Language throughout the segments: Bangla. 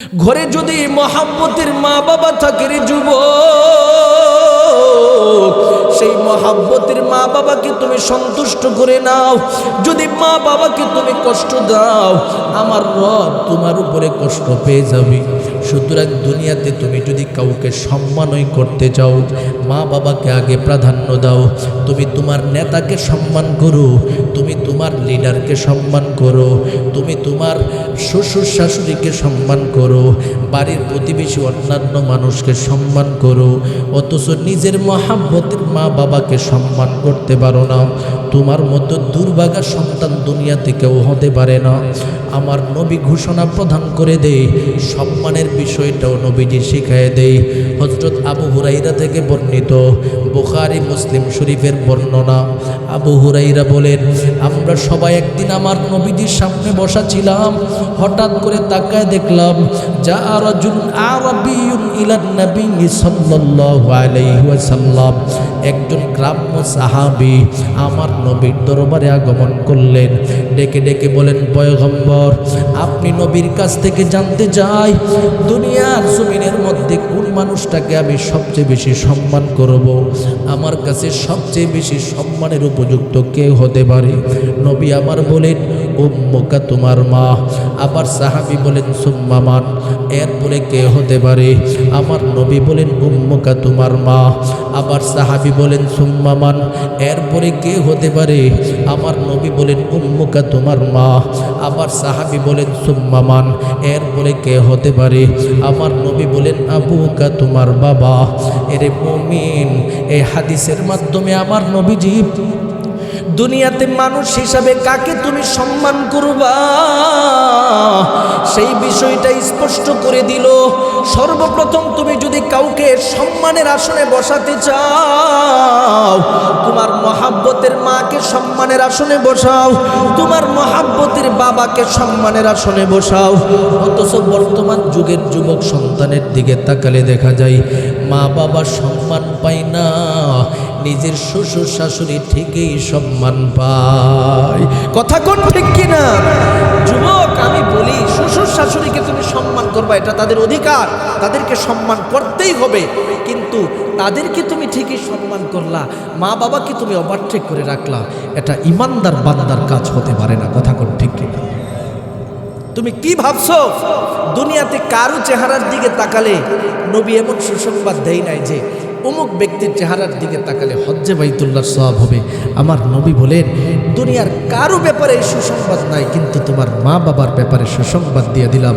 ঘরে যদি মহাব্বতের মা বাবা থাকে রে যুবক, সেই মহাব্বতের মা বাবাকে তুমি সন্তুষ্ট করে নাও। যদি মা বাবাকে তুমি কষ্ট দাও, আমার রব তোমার উপরে কষ্ট পেয়ে যাবে। সুতরাং দুনিয়াতে তুমি যদি কাউকে সম্মানই করতে চাও, মা বাবাকে আগে প্রাধান্য দাও। তুমি তোমার নেতাকে সম্মান করো, তুমি তোমার লিডারকে সম্মান করো, তুমি তোমার শ্বশুর শাশুড়িকে সম্মান করো, বাড়ির প্রতিবেশী অন্যান্য মানুষকে সম্মান করো, অথচ নিজের মহাব্বতের মা বাবাকে সম্মান করতে পারো না। তোমার মতো দুর্ভাগা সন্তান দুনিয়াতে কেউ হতে পারে না। আমার নবী ঘোষণা প্রদান করে দেয়, সম্মানের বিষয়টাও নবীজি শিখায় দেয়। হযরত আবু হুরাইরা থেকে বর্ণিত, বুখারী মুসলিম শরীফের বর্ণনা। আবু হুরাইরা বলেন, আমরা সবাই একদিন আমার নবীজির সামনে বসা ছিলাম, হঠাৎ করে তাকায় দেখলাম যা রাজুল আরাবিয়ুন ইলান নবী সাল্লাল্লাহু আলাইহি ওয়াসাল্লাম, একজন গ্রাম্য সাহাবী আমার নবীর দরবারে আগমন করলেন। ডেকে ডেকে বলেন, পয়গম্বর, আপনি নবীর কাছ থেকে জানতে চাই দুনিয়ার জমিনের মধ্যে কোন মানুষটাকে আমি সবচেয়ে বেশি সম্মান করব? আমার কাছে সবচেয়ে বেশি সম্মানের উপযুক্ত কে হতে পারে? নবী আমার বলেন, উম্মুকা, তোমার মা। আবার সাহাবী বলেন, সুম্মা মান? এরপরে কে হতে পারে? আমার নবী বলেন, উম্মুকা, তোমার মা। আবার সাহাবী বলেন, সুম্মা মান? এরপরে কে হতে পারে? আমার নবী বলেন, উম্মুকা, তোমার মা। আবার সাহাবী বলেন, সুম্মা মান? এরপরে কে হতে পারে? আমার নবী বলেন, আবুকা, তোমার বাবা। এরে মুমিন, এই হাদিসের মাধ্যমে আমার নবীজি দুনিয়াতে মানুষ হিসাবে কাকে তুমি সম্মান করবা সেই বিষয়টা স্পষ্ট করে দিল। সর্বপ্রথম তুমি যদি কাউকে সম্মানের আসনে বসাতে চাও, তোমার মহাব্বতের মাকে সম্মানের আসনে বসাও, তোমার মহাব্বতের বাবাকে সম্মানের আসনে বসাও। অথচ বর্তমান যুগের যুবক সন্তানের দিকে তাকালে দেখা যায় মা বাবা সম্মান পায় না, নিজের শ্বশুর শাশুড়ি ঠিকই সম্মান পায়। কথা কোন ঠিক কিনা? যুবক, আমি বলি, শ্বশুর শাশুড়িকে তুমি সম্মান করবা, এটা তাদের অধিকার, তাদেরকে সম্মান করতেই হবে। কিন্তু তাদেরকে তুমি ঠিকই সম্মান করলা, মা বাবাকে তুমি ওভারটেক করে রাখলা, এটা ইমানদার বান্দার কাজ হতে পারে না। কথা কোন ঠিক কিনা? তুমি কি ভাবছো দুনিয়াতে কারো চেহারার দিকে তাকালে নবী এমন সুসংবাদ দেয় নাই যে অমুক ব্যক্তির চেহারার দিকে তাকালে হজ্জে বাইতুল্লাহর সওয়াব হবে? আমার নবী বলেন, দুনিয়ার কারো ব্যাপারে এই সুসংবাদ নাই, কিন্তু তোমার মা বাবার ব্যাপারে সুসংবাদ দিয়ে দিলাম।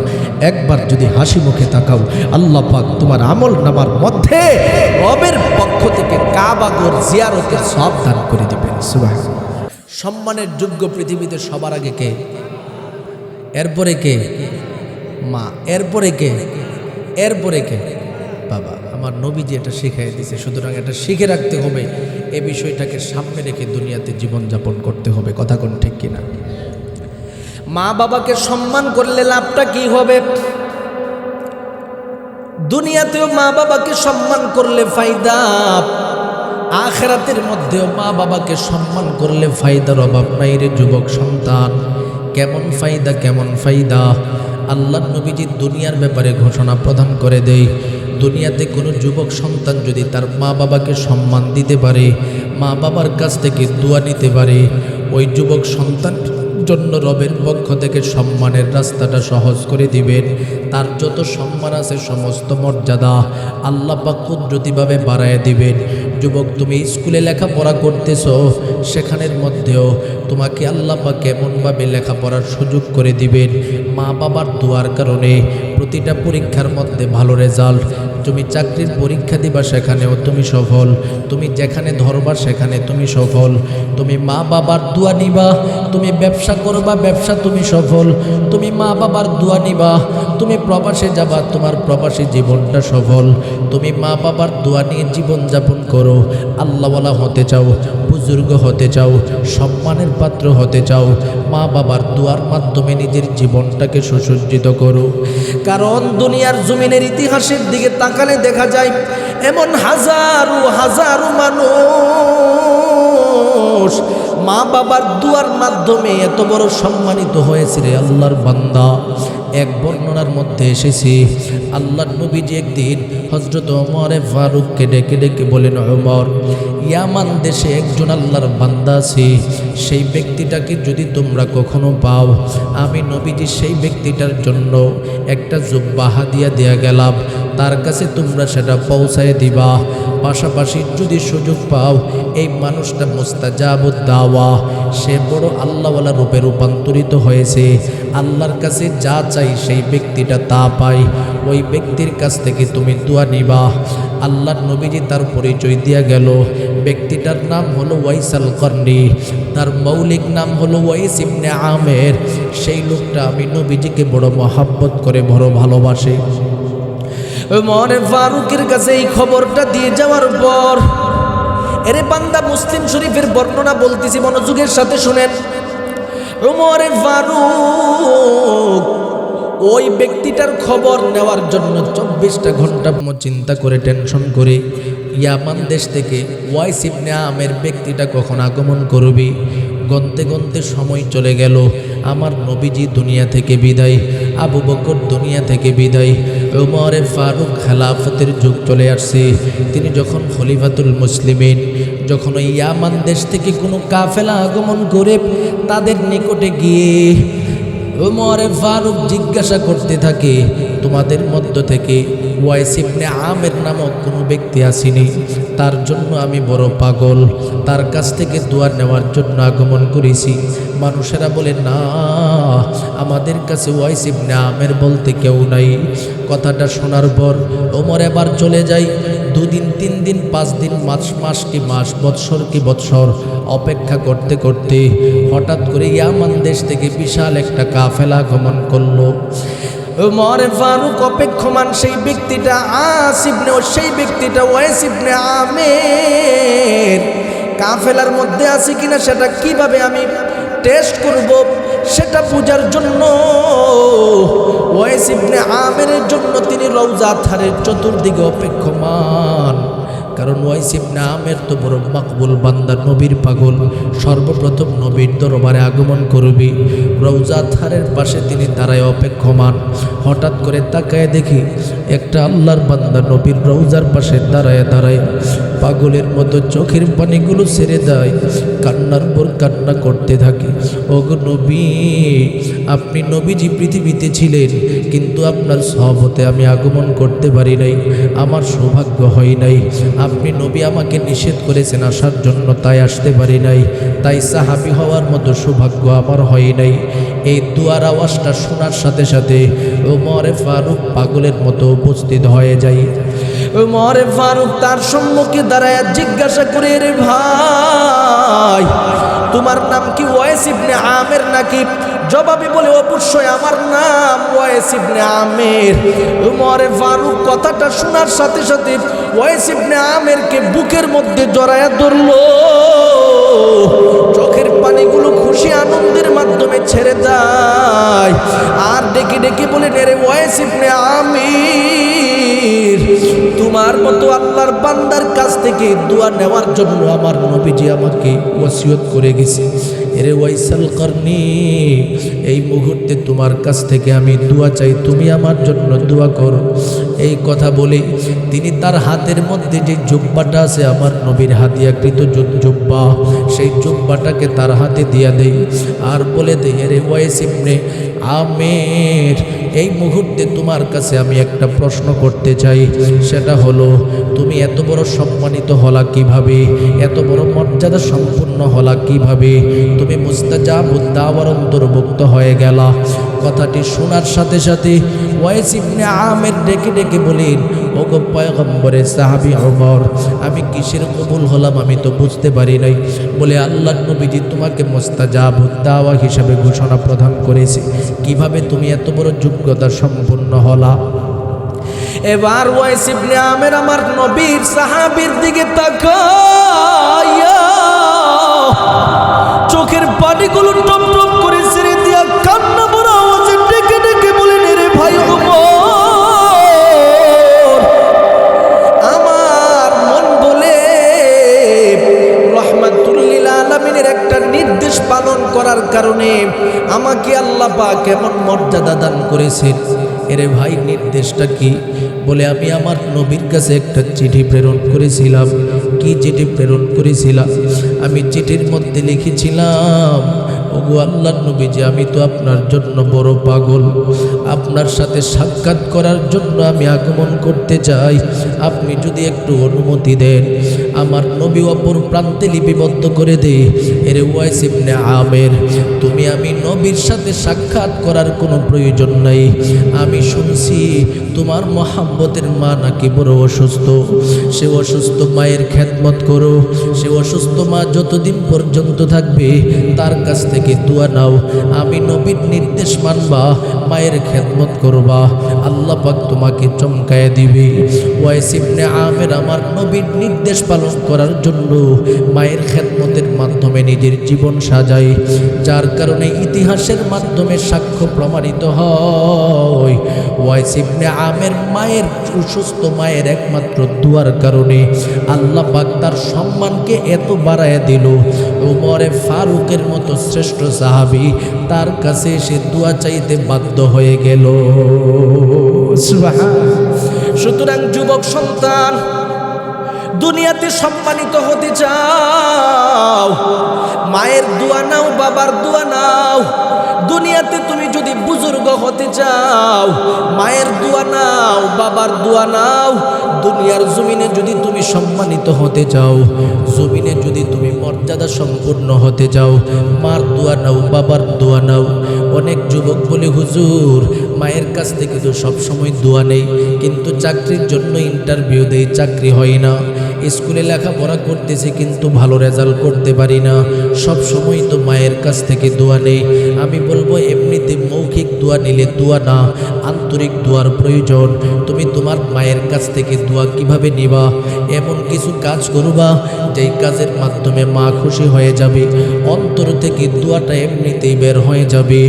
একবার যদি হাসি মুখে তাকাও, আল্লাহ পাক তোমার আমল নামার মধ্যে রবের পক্ষ থেকে কাবাগর জিয়ারতের সওয়াব দান করে দিবেন। সুবহানাল্লাহ। সম্মানের যোগ্য পৃথিবীতে সবার আগে কে? এরপরে কে? মা। এরপরে কে? এরপরে কে? বাবা। আমার নবীজি এটা শিখাই দিয়েছে, সুতরাং এটা শিখে রাখতে হবে। এই বিষয়টাকে সামনে রেখে দুনিয়াতে জীবনযাপন করতে হবে। কথা কোন ঠিক কিনা? মা বাবাকে সম্মান করলে লাভটা কি হবে? দুনিয়াতেও মা বাবাকে সম্মান করলে ফায়দা, আখিরাতের মধ্যেও মা বাবাকে সম্মান করলে ফায়দার অভাব নাই রে যুবক সন্তান। কেমন ফায়দা, কেমন ফায়দা? আল্লাহর নবীজি দুনিয়ার ব্যাপারে ঘোষণা প্রদান করে দেয়, দুনিয়াতে কোনো যুবক সন্তান যদি তার মা বাবাকে সম্মান দিতে পারে, মা বাবার কাছ থেকে দোয়া নিতে পারে, ওই যুবক সন্তান জন্য রবের পক্ষ থেকে সম্মানের রাস্তাটা সহজ করে দিবেন। তার যত সম্মান আছে সমস্ত মর্যাদা আল্লাহ পাক কুদরতিভাবে বাড়ায় দিবেন। যুবক, তুমি স্কুলে লেখাপড়া করতেছ, সেখানের মধ্যেও তোমাকে আল্লাহ পাক এমনভাবে লেখাপড়ার সুযোগ করে দিবেন, মা বাবার দোয়ার কারণে প্রতিটা পরীক্ষার মধ্যে ভালো রেজাল্ট। তুমি চাকরির পরীক্ষা দিবা, সেখানেও তুমি সফল। তুমি যেখানে ধরবা সেখানে তুমি সফল। তুমি মা বাবার দোয়া নিবা, তুমি ব্যবসা করবা, ব্যবসা তুমি সফল। তুমি মা বাবার দোয়া নিবা, তুমি প্রবাসে যাবা, তোমার প্রবাসী জীবনটা সফল। তুমি মা বাবার দোয়া নিয়ে জীবনযাপন করো। আল্লাহওয়ালা হতে চাও, বুজুর্গ হতে চাও, সম্মানের পাত্র হতে চাও, মা বাবার দোয়ার মাধ্যমে নিজের জীবনটাকে সুসজ্জিত করো। কারণ দুনিয়ার জমিনের ইতিহাসের দিকে তাকালে দেখা যায় এমন হাজারো হাজারো মানুষ মা বাবার দুয়ার মাধ্যমে এত বড় সম্মানিত হয়েছে রে আল্লাহর বান্দা। এক বর্ণনার মধ্যে এসেছে আল্লাহর নবীজি একদিন হযরত ওমর ফারুককে ডেকে ডেকে বলেন, ওমর, ইয়ামান দেশে একজন আল্লাহর বান্দা আছে, সেই ব্যক্তিটাকে যদি তোমরা কখনো পাও, আমি নবীজি সেই ব্যক্তিটার জন্য একটা জুব্বা হাদিয়া দেয়া গেলাম, তার কাছে তোমরা সেটা পৌঁছায় দিবা। পাশাপাশি যদি সুযোগ পাও, এই মানুষটা মুস্তাজাবুদ দাওয়া, সে বড় আল্লাহওয়ালা রূপে রূপান্তরিত হয়েছে, আল্লাহর কাছে যা চাই সেই ব্যক্তিটা তা পায়, ওই ব্যক্তির কাছ থেকে তুমি দোয়া নিবা। আল্লাহর নবীজি তার পরিচয় দিয়া গেল। ব্যক্তিটার নাম হলো ওয়াইস আল করনি, তার মৌলিক নাম হলো ওয়াইস ইবনে আমের। সেই লোকটা আমি নবীজিকে বড় মহাব্বত করে বড় ভালোবাসে। ওমর ফারুকের কাছে এই খবরটা দিয়ে যাওয়ার পর, এরে বান্দা, মুসলিম শরীফের বর্ণনা বলতেছি, মনোযোগের সাথে শুনেন। ওমর ফারুক ওই ব্যক্তিটার খবর নেওয়ার জন্য 24টা ঘন্টা চিন্তা করে, টেনশন করে, ইয়ামান দেশ থেকে ওয়াইস ইবনে আমের ব্যক্তিটা কখন আগমন করবে। গন্তে গন্তে সময় চলে গেল। আমার নবীজি দুনিয়া থেকে বিদায়, আবু বকর দুনিয়া থেকে বিদায়, ওমর ফারুক খেলাফতের যুগ চলে আসছে। তিনি যখন খলিফাতুল মুসলিমিন, যখন ওই ইয়ামান দেশ থেকে কোনো কাফেলা আগমন করে তাদের নিকটে গিয়ে ওমর ফারুক জিজ্ঞাসা করতে থাকে, তোমাদের মধ্য থেকে ওয়াইস ইবনে আমের নামক কোনো ব্যক্তি আসেনি? তার জন্য আমি বড় পাগল, তার কাছ থেকে দোয়া নেওয়ার জন্য আগমন করেছি। মানুষেরা বলে, না, আমাদের কাছে ওয়াইস ইবনে আমের বলতে কেউ নাই। কথাটা শোনার পর ওমর এবার চলে যায়। 2 দিন, 3 দিন, 5 দিন, মাস কি মাস, বৎসর কি বৎসর অপেক্ষা করতে করতে হঠাৎ করে ইয়ামান দেশ থেকে বিশাল একটা কাফেলা আগমন করলো। ওমর ফারুক অপেক্ষমান সেই ব্যক্তিটা সেই ব্যক্তিটা ওয়াইস ইবনে আমের কাফেলার মধ্যে আছে কিনা সেটা কিভাবে আমি টেস্ট করব, সেটা বোঝার জন্য ওয়াইস ইবনে আমের জন্য তিনি রওজা থারের চতুর্দিকে অপেক্ষমান। কারণ ওয়াইস ইবনে আমের তো বড় মাকবুল বান্দা, নবীর পাগল, সর্বপ্রথম নবীর দরবারে আগমন করবে। রওজা থারের পাশে তিনি দাঁড়ায় অপেক্ষমান। হঠাৎ করে তাকায় দেখি একটা আল্লাহর বান্দা নবীর রওজার পাশে দাঁড়ায় দাঁড়ায় পাগলের মতো চোখের পানিগুলো ছেড়ে দেয়, কান্নার পর কান্না করতে থাকে। ওগো নবী, আপনি নবীজি পৃথিবীতে ছিলেন, কিন্তু আপনার সহবতে আমি আগমন করতে পারি নাই, আমার সৌভাগ্য হয় নাই। আপনি নবী আমাকে নিষেধ করেছেন আসার জন্য, তাই আসতে পারি নাই, তাই সাহাবী হওয়ার মতো সৌভাগ্য আমার হয় নাই। এই দুয়ার আওয়াজটা শোনার সাথে সাথে ওমর ফারুক পাগলের মতো উপস্থিত হয়ে যায়। ওমর ফারুক তার সম্মুখে দাঁড়ায় জিজ্ঞাসা করে, রে ভাই, তোমার নাম কি ওয়াইস ইবনে আমের নাকি? জবাবে বলে, অবশ্যই আমার নাম ওয়াইস ইবনে আমের। ওমর ফারুক কথাটা শোনার সাথে সাথে ওয়াইস ইবনে আমেরকে বুকের মধ্যে জড়ায়া ধরলো। চোখের পানিগুলো খুশি আনন্দের মাধ্যমে ছেড়ে যায় আর ডেকে ডেকে বলে, রে ওয়াইস ইবনে আমির, তোমার মতো আল্লাহর বান্দার কাছ থেকে দোয়া নেওয়ার জন্য আমার নবীজি আমাকে ওসিয়ত করে গেছে। এরে ওয়াইস আল করনি, এই মুহূর্তে তোমার কাছ থেকে আমি দোয়া চাই, তুমি আমার জন্য দোয়া করো। এই কথা বলে তিনি তার হাতের মধ্যে যে জুব্বাটা আছে, আমার নবীর হাদিয়াকৃত জুব্বা, সেই জুব্বাটাকে তার হাতে দিয়া দেয় আর বলে দেয়, এরে ওয়াইস ইবনে আমের, এই মুহূর্তে তোমার কাছে আমি একটা প্রশ্ন করতে চাই। সেটা হলো, তুমি এত বড় সম্মানিত হলা কিভাবে? এত বড় মর্যাদা সম্পন্ন হলা কিভাবে? তুমি মুস্তাজাবুদ দাওয়ার অন্তর্ভুক্ত হয়ে গেলা। কথাটি শোনার সাথে সাথে ওয়াইস ইবনে আমের ডেকে ডেকে বলেন, ওগো পয়গম্বরের সাহাবী ওমর, আমি কিসের কবুল হলাম আমি তো বুঝতে পারি নাই। বলে, আল্লাহর নবীজি তোমাকে মুস্তাজাবুদ দাওয়া হিসাবে ঘোষণা প্রদান করেছে, কিভাবে তুমি এত বড় যোগ্যতা সম্পন্ন হলা? এবার ওয়াইস ইবনে আমের আমার নবীর সাহাবীর দিকে তাকায়া চোখের পানিগুলো টপ টপ করে ছেড়ে দিয়া কান্না ভরা আওয়াজে ডেকে ডেকে বলেন, রে ভাই ওমর, আমার মন বলে রহমাতুল লিল আলামিনের একটা নির্দেশ পালন করার কারণে আমাকে আল্লাহ পাক এমন মর্যাদা দান করেছেন। এরে ভাই, নির্দেশটা কি? বলে আমি আমার নবীর কাছে একটা চিঠি প্রেরণ করেছিলাম। কি চিঠি প্রেরণ করেছিলাম? আমি চিঠির মধ্যে লিখেছিলাম, ওগো আল্লাহর নবী, যে আমি তো আপনার জন্য বড় পাগল, আপনার সাথে সাক্ষাৎ করার জন্য আমি আগমন করতে চাই। আপনি যদি একটু অনুমতি দেন, আমার নবী অপর প্রান্তে লিপিবদ্ধ করে দে, এরে ওয়াইস ইবনে আমের, তুমি আমি নবীর সাথে সাক্ষাৎ করার কোনো প্রয়োজন নাই। আমি শুনছি তোমার মহাব্বতের মা নাকি বড় অসুস্থ। সে অসুস্থ মায়ের খেদমত করো। সে অসুস্থ মা যতদিন পর্যন্ত থাকবে তার কাছ থেকে দোয়া নাও। আমি নবীর নির্দেশ মানবা, মায়ের খেদমত করবা, আল্লাহ পাক তোমাকে চমকায় দিবে। ওয়াইস ইবনে আমের আমার নবীর নির্দেশ পালন করার জন্য মায়ের খেদমতের মাধ্যমে নিজের জীবন সাজায়, যার কারণে ইতিহাসের মাধ্যমে সাক্ষ্য প্রমাণিত হয় ওয়াইস ইবনে আমের মায়ের অসুস্থ মায়ের একমাত্র দুয়ার কারণে আল্লাহ পাক তার সম্মানকে এত বাড়ায় দিল। ওমরে ফারুকের মতো শ্রেষ্ঠ সাহাবী তার কাছে এসে দোয়া চাইতে বাধ্য হয়ে গেল। সুতরাং যুবক সন্তান, দুনিয়াতে সম্মানিত হতে চাও, মায়ের দোয়া নাও, বাবার দোয়া নাও। দুনিয়াতে তুমি যদি বুজুর্গ হতে চাও, মায়ের দোয়া নাও, বাবার দোয়া নাও। দুনিয়ার জমিনে যদি তুমি সম্মানিত হতে চাও, জমিনে যদি তুমি মর্যাদা সম্পূর্ণ হতে চাও, মার দোয়া নাও, বাবার দোয়া নাও। অনেক যুবক বলে, হুজুর মায়ের কাছ থেকে তো সবসময় দোয়া নেই, কিন্তু চাকরির জন্য ইন্টারভিউ দেই, চাকরি হয় না। স্কুলে লেখাপড়া করতেছি কিন্তু ভালো রেজাল্ট করতে পারি না, সব সময় তো মায়ের কাছ থেকে দোয়া নেই। আমি বলবো, এমনিতে মৌখিক দোয়া নিলে দোয়া না, আন্তরিক দোয়ার প্রয়োজন। তুমি তোমার মায়ের কাছ থেকে দোয়া কিভাবে নিবা? এমন কিছু কাজ করবা যেই কাজের মাধ্যমে মা খুশি হয়ে যাবে, অন্তর থেকে দোয়াটা এমনিতেই বের হয়ে যাবে।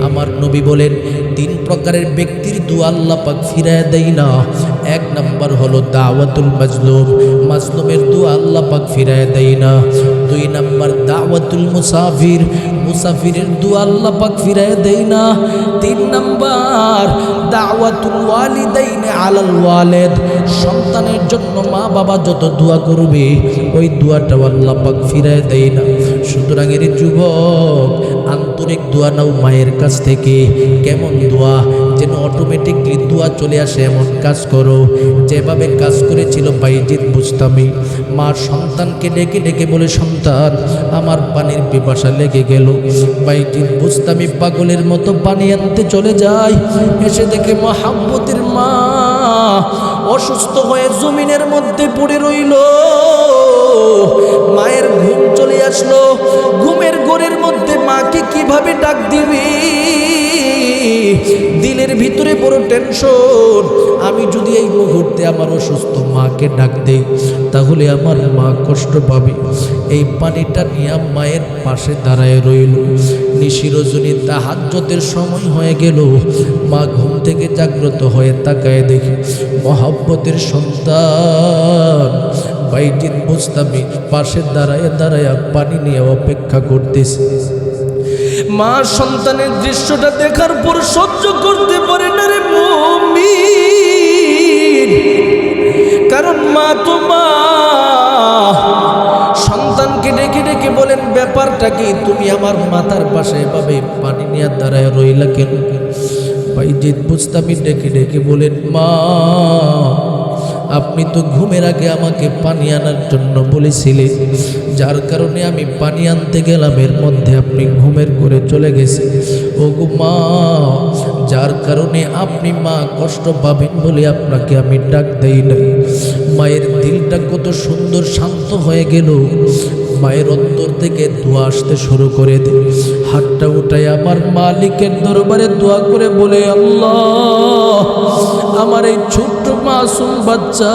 আমার নবী বলেন, 3 প্রকারের ব্যক্তির দোয়া আল্লাহ পাক ফিরায় দেয় না। 1 নাম্বার হলো দাওয়াতুল মাজলুম, মাজলুমের দোয়া আল্লাহ পাক ফিরায় দেয় না। 2 নাম্বার দাওয়াতুল মুসাফির, মুসাফিরের দোয়া আল্লাহ পাক ফিরায় দেয় না। 3 নাম্বার দাওয়াতুল ওয়ালিদাইনে আলাল ওয়ালিদ, সন্তানের জন্য মা বাবা যত দোয়া করবে ওই দোয়াটাও আল্লাহ পাক ফিরায় দেয় না। সুতরাং এর যুবক, আন্তরিক দোয়া নাও মায়ের কাছ থেকে। কেমন দোয়া? যেন অটোমেটিকলি দোয়া চলে আসে এমন কাজ করো, যেভাবে কাজ করেছিল বাইজিদ বুস্তামি। মা সন্তানকে ডেকে ডেকে বলে, সন্তান আমার পানির পিপাসা লেগে গেল। বাইজিদ বুস্তামি পাগলের মতো পানি আনতে চলে যায়, এসে দেখে মহাব্বতের মা অসুস্থ হয়ে জমিনের মধ্যে পড়ে রইল। মায়ের ঘুম চলে আসলো। ঘুমের ঘোরের মধ্যে মাকে কিভাবে ডাক দিবি? দিলের ভিতরে বড় টেনশন। আমি যদি এই মুহূর্তে আমার অসুস্থ মাকে ডাক দেই তাহলে আমার মা কষ্ট পাবে। এই পানিটা নিয়ে মায়ের পাশে দাঁড়ায় রইল। নিশিরজনী তাহাজ্জুদের সময় হয়ে গেল। মা ঘুম থেকে জাগ্রত হয়ে তাকায় দেখে মহব্বতের সন্তান বাইজিদ বুস্তামি পাশে দাঁড়ায় দাঁড়ায় পানি নিয়ে অপেক্ষা করতেছে। মা সন্তানের দৃশ্যটা দেখার পর সহ্য করতে পারে না রে মুমিন, কারণ মা তো মা। সন্তানকে ডেকে ডেকে বলেন, ব্যাপারটা কি? তুমি আমার মাথার পাশে এভাবে পানি নিয়ে দাঁড়ায় রইলা কেন? বাইজিদ বুস্তামি ডেকে ডেকে বলেন, মা আপনি তো ঘুমের আগে আমাকে পানি আনার জন্য বলেছিলেন, যার কারণে আমি পানি আনতে গেলাম, এর মধ্যে আপনি ঘুমের করে চলে গেছেন। ও গো মা, যার কারণে আপনি মা কষ্ট পাবেন বলে আপনাকে আমি ডাক দেই নাই। মায়ের দিলটা কত সুন্দর শান্ত হয়ে গেল। মায়ের অন্তর থেকে দোয়া আসতে শুরু করে দে। হাতটা উঠায় আমার মালিকের দরবারে দোয়া করে বলে, আল্লাহ আমার এই ছোট্ট মাসুম বাচ্চা,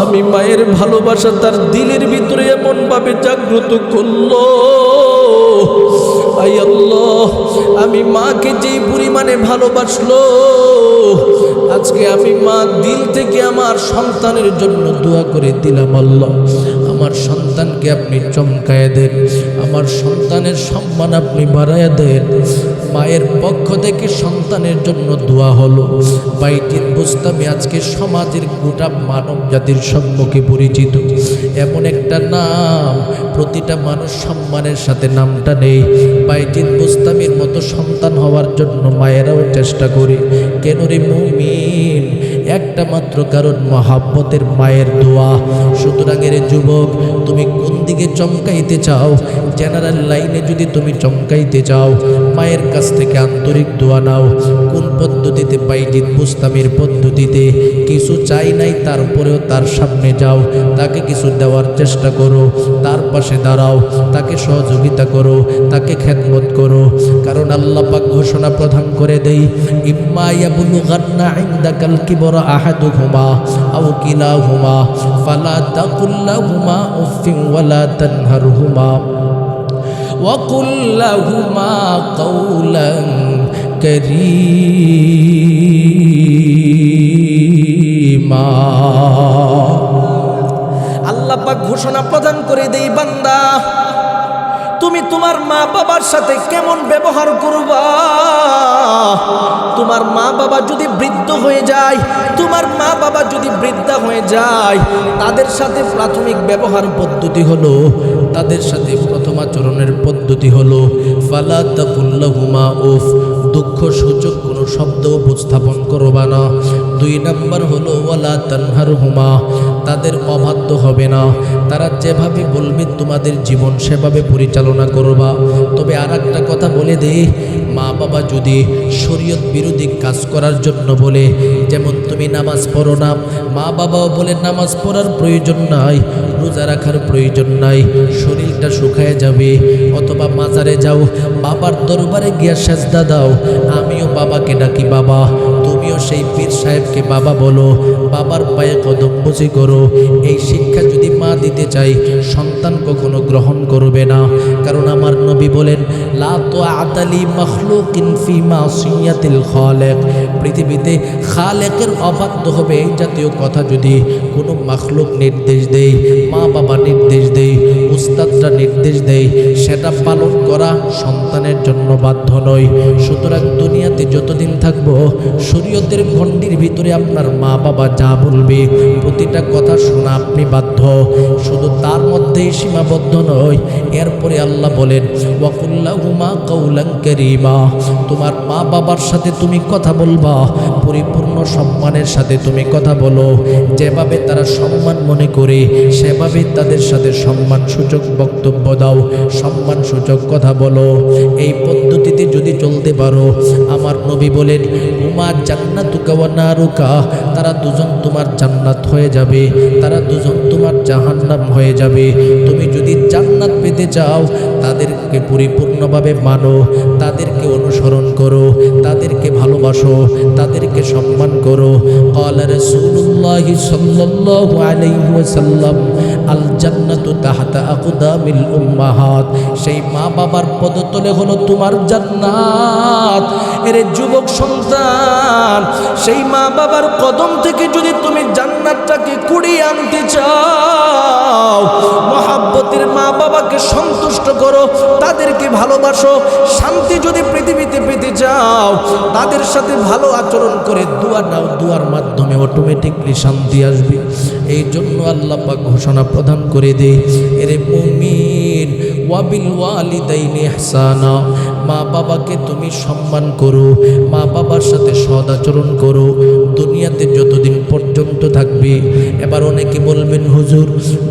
আমি মায়ের ভালোবাসা তার দিলের ভিতরে এমন ভাবে জাগ্রত করলো। আই আল্লাহ, আমি মাকে যেই পরিমাণে ভালোবাসলো, আজকে আমি মা দিল থেকে আমার সন্তানের জন্য দোয়া করে দিলাম। আল্লাহ আমার সন্তানকে আপনি চমকায় দেন, আমার সন্তানের সম্মান আপনি বাড়ায় দেন। মায়ের পক্ষ থেকে সন্তানের জন্য দোয়া হলো। বাইতুল বুস্তামি আজকে সমাজের গোটা মানব জাতির সম্মুখে পরিচিত এমন একটা নাম, প্রতিটা মানুষ সম্মানের সাথে নামটা নেই। বাইতুল বুস্তামির মতো সন্তান হওয়ার জন্য মায়েরাও চেষ্টা করে। কেন রে মুমিন? একটা মাত্র কারণ, মহাব্বতের মায়ের দোয়া। সুতরাং এর যুবক, তুমি কোন দিকে চমকাইতে চাও? জেনারেল লাইনে যদি তুমি চমকাইতে চাও, মায়ের কাছ থেকে আন্তরিক দোয়া নাও। কোন পদ্ধতিতে? বাইতুল বুস্তামির পদ্ধতিতে। কিছু চাই নাই, তারপরেও তার সামনে যাও, তাকে কিছু দেওয়ার চেষ্টা করো, তার পাশে দাঁড়াও, তাকে সহযোগিতা করো, তাকে খেদমত করো। কারণ আল্লাহ পাক ঘোষণা প্রদান করে দেই, ইম্মা ইয়াবলুগান্না ইনদাকাল কিবরা আহাদুহুমা আও কিলাহুমা ফালা তাকুল লাহুমা উফিন ওয়ালা তানহারহুমা ওয়া কুল লাহুমা কাওলান কারীমা। আল্লাহ পাক ঘোষণা প্রদান করে দেই, বান্দা তুমি তোমার মা বাবার সাথে কেমন ব্যবহার করবা? তোমার মা বাবা যদি বৃদ্ধ হয়ে যায়, তোমার মা বাবা যদি বৃদ্ধা হয়ে যায়, তাদের সাথে প্রাথমিক ব্যবহার পদ্ধতি হলো, তাদের সাথে প্রথম আচরণের পদ্ধতি হলো ফালা তাকুল লাহুমা উফ, দুঃখ সূচক কোনো শব্দ উপস্থাপন করবা না। 2 নাম্বার হলো ওয়ালা তানহারহুমা, তাদের অবাধ্য হবে না। তারা যেভাবে বলবে তোমাদের জীবন সেভাবে পরিচালনা করবা। তবে আর একটা কথা বলে দেই, মা বাবা যদি শরীয়ত বিরোধী কাজ করার জন্য বলে, যেমন তুমি নামাজ পড়ো না, মা বাবাও বলে নামাজ পড়ার প্রয়োজন নাই, রোজা রাখার প্রয়োজন নাই, শরীরটা শুকায় যাবে, অথবা মাজারে যাও, বাবার দরবারে গিয়া সেজদা দাও, আমিও বাবাকে ডাকি বাবা, তুমিও সেই পীর সাহেবকে বাবা বলো, বাবার পায়ে কদম বসি করো, এই শিক্ষা যদি মা দিতে চাই, সন্তান কখনো গ্রহণ করবে না। কারণ আমার নবী বলেন, লা তুআতা লি মাখলুকিন ফি মাসিয়াতিল খালিক, পৃথিবীতে খালেকের অবাধ্য হবে এই জাতীয় কথা যদি কোনো মাখলুক নির্দেশ দেয়, মা বাবা নির্দেশ দেয়, উস্তাদরা নির্দেশ দেয়, সেটা পালন করা সন্তানের জন্য বাধ্য নয়। সুতরাং দুনিয়াতে যতদিন থাকবো, শরীয়তের গণ্ডির ভিতরে আপনার মা বাবা যা বলবে প্রতিটা কথা শোনা আপনি বাধ্য। শুধু তার মধ্যেই সীমাবদ্ধ নয়, এরপরে আল্লাহ বলেন ওয়াকুল লাহুমা কাওলান কারীমা, তোমার মা বাবার সাথে তুমি কথা বলবা, পরিপূর্ণ সম্মানের সাথে তুমি কথা বলো। যেভাবে তারা সম্মান মনে করে সেভাবে তাদের সাথে সম্মানসূচক বক্তব্য দাও, সম্মানসূচক কথা বলো। এই পদ্ধতিতে যদি চলতে পারো, আমার নবী বলেন উমা জান্নাতুকা ওয়া নারুকা, তারা দুজন তোমার জান্নাত হয়ে যাবে, তারা দুজন তোমার জাহান্নাম হয়ে যাবে। তুমি যদি জান্নাত পেতে চাও, তাদেরকে পরিপূর্ণভাবে মানো, তাদেরকে অনুসরণ করো, তাদেরকে ভালোবাসো, তাদেরকে সম্মান করো। ক্বালা রাসূলুল্লাহ সাল্লাল্লাহু আলাইহি ওয়াসাল্লাম আল জান্নাতু তাহতা আকদামিল উম্মাহাত, সেই মা বাবার পদতলে হলো তোমার জান্নাত। এরে যুবক সন্তান, সেই মা বাবার কদম থেকে যদি তুমি জান্নাতটাকে কুড়িয়ে আনতে চাও, মহাব্বতের মা বাবাকে সন্তুষ্ট করো, তাদেরকে ভালোবাসো। শান্তি যদি পৃথিবীতে পেতে চাও, তাদের সাথে ভালো আচরণ করে দোয়া নাও, দুয়ার মাধ্যমে অটোমেটিকলি শান্তি আসবে। এই জন্য আল্লাহ পাক ঘোষণা প্রদান করে দেয়, এরে মুমিন ওয়াবিল ওয়ালিদাইনি ইহসানা, মা বাবাকে তুমি সম্মান করো, মা বাবার সাথে সদ আচরণ করো দুনিয়াতে যতদিন পর্যন্ত থাকবে। এবার অনেকে বলবেন হুজুর,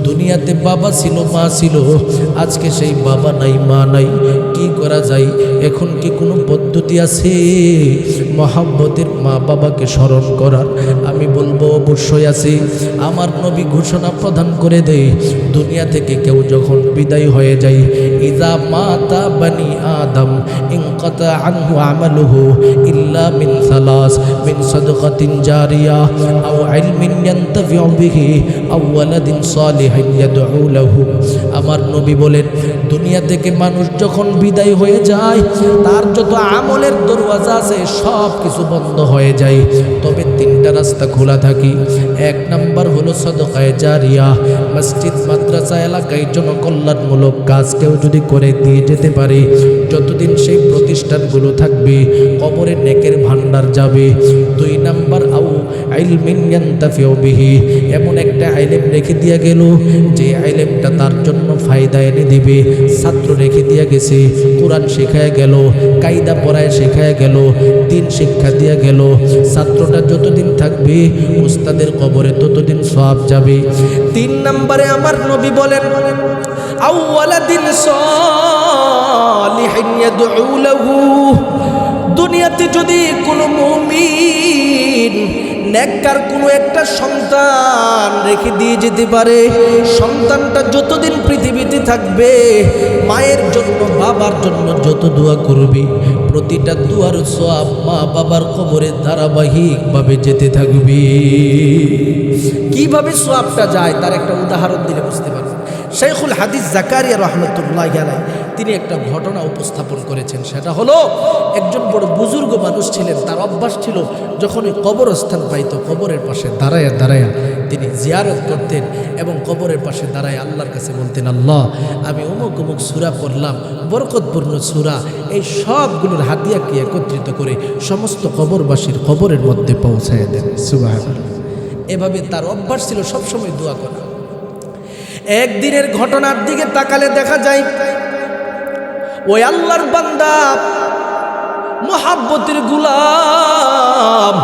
দুনিয়াতে বাবা ছিল মা ছিল, আজকে সেই বাবা নাই মা নাই, কি করা যায়? এখন কি কোনো পদ্ধতি আছে মহাব্বতের মা বাবাকে স্মরণ করার? আমি বলবো অবশ্যই আছে। আমার নবী ঘোষণা প্রদান করে দেয়, দুনিয়া থেকে কেউ যখন বিদায় হয়ে যায়, ইযা মাতা বানি আদম ইনকাতা আনহু আমালুহু ইল্লা মিন সালাস, মিন সাদকাতিন জারিয়া আও ইলমিন ইয়ানতাফিউ বিহি আও ওয়ালাদিন সালিহিন ইয়াদউ লাহু। আমার নবী বলেন, দুনিয়া থেকে মানুষ যখন বিদায় হয়ে যায়, তার যত আমলের দরওয়াজা আছে সব সব কিছু বন্ধ হয়ে যায়, তবে তিনটা রাস্তা খোলা থাকে। এক নাম্বার হলো সাদকায়ে জারিয়া, মসজিদ মাদ্রাসা এলাকায় জনকল্যাণমূলক কাজ কেউ যদি করে দিয়ে যেতে পারে, যতদিন সেই প্রতিষ্ঠানগুলো থাকবে কবরে নেকের ভান্ডার যাবে। দুই নাম্বার আউ ইলমিন ইয়ানতাফিউ বিহি, এমন একটা ইলম রেখে দিয়া গেল যে ইলমটা তার জন্য ফায়দা এনে দিবে। ছাত্র রেখে দিয়া গেছে, কোরআন শেখায় গেল, কায়দা পড়ায় শেখায় গেল, দিন শিক্ষা দিয়া গেল। ছাত্রটা যতদিন থাকবে উস্তাদের কবরে ততদিন সওয়াব যাবে। তিন নম্বরে আমার নবী বলেন আউওয়ালাদিন সালিহিন ইয়াদউ লাহু, দুনিয়াতে যদি কোনো মুমিন নেককার কোনো একটা সন্তান রেখে দিয়ে যেতে পারে, সন্তানটা যতদিন পৃথিবীতে থাকবে মায়ের জন্য বাবার জন্য যত দোয়া করবে, প্রতিটা দুয়ার সওয়াব মা বাবার কবরে ধারাবাহিকভাবে যেতে থাকবে। কিভাবে সওয়াবটা যায় তার একটা উদাহরণ দিলে বুঝতে পারবেন। শাইখুল হাদিস জাকারিয়া রাহমাতুল্লাহি আলাইহি তিনি একটা ঘটনা উপস্থাপন করেছেন। সেটা হলো, একজন বড় বুজুর্গ মানুষ ছিলেন, তার অভ্যাস ছিল যখন ওই কবরস্থান পাইতো কবরের পাশে দাঁড়ায়া দাঁড়ায়া তিনি জিয়ারত করতেন এবং কবরের পাশে দাঁড়ায় আল্লাহর কাছে বলতেন, আল্লাহ আমি অমুক অমুক সূরা পড়লাম, বরকতপূর্ণ সূরা, এই সবগুলোর হাদিয়াকে একত্রিত করে সমস্ত কবরবাসীর কবরের মধ্যে পৌঁছায় দেন। সুবহানাল্লাহ। এভাবে তার অভ্যাস ছিল সবসময় দোয়া করা। একদিনের ঘটনার দিকে তাকালে দেখা যায় ওই আল্লাহর বান্দা মুহাব্বতের গোলাম